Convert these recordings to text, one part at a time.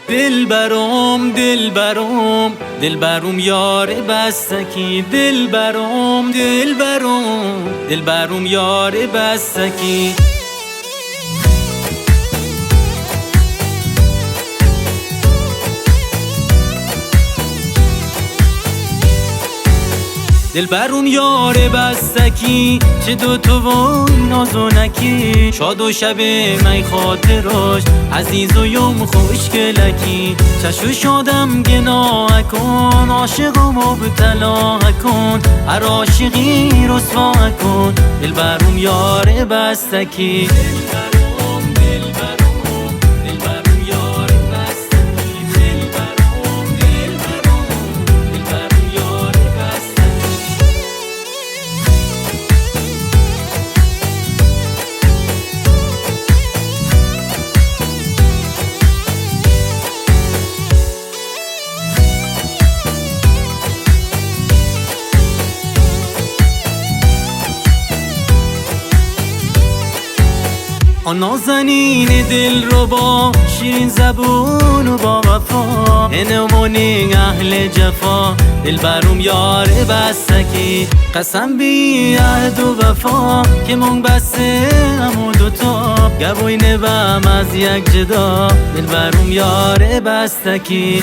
دلبرم دلبرم دلبرم یار بستکی، دلبرم دلبرم دلبرم یار بستکی. دلبرم یار بستکی، چه دوتو وای نازونکی، شاد و شب می خاطراش عزیز و یم خوشگلکی. چشو شادم گناه کن، عاشقم مبتلا کن، هر عاشقی رسوا کن. دلبرم یار بستکی، آن نازنین دل رو با شیرین زبون و با وفا، انمونی اهل جفا. دلبرم یار بستکی، قسم بی عهد و وفا، که مونگ بسته همو دوتا، گوی نبم از یک جدا. دلبرم یار بستکی،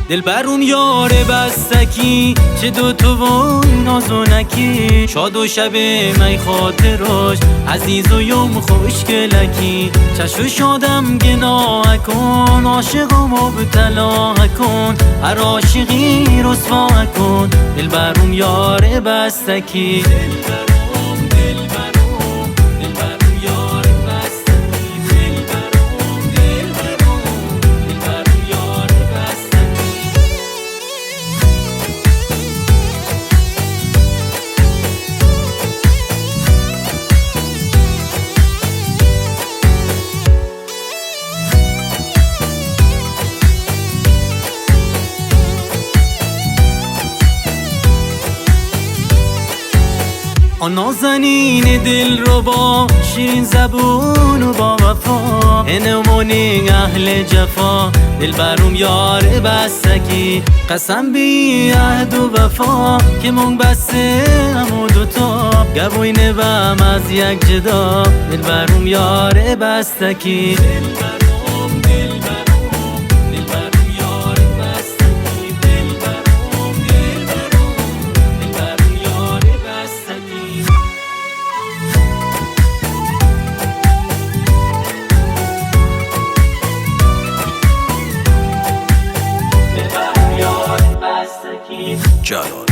دلبرم یار بستکی، چه دوتو وای نازونکی، شاد و شب می خاطراش عزیز و یم خوشگلکی. چشو شادم گناه کن، عاشقم مبتلا کن، هر عاشقی رسوا کن. دلبرم یار بستکی، آن نازنین دل رو با شیرین زبون و با وفا، انمونی اهل جفا. دلبرم یار بستکی، قسم بی عهد و وفا، که مونگ بسته همو دوتا، گوی نبم از یک جدا. دلبرم یار بستکی، جلال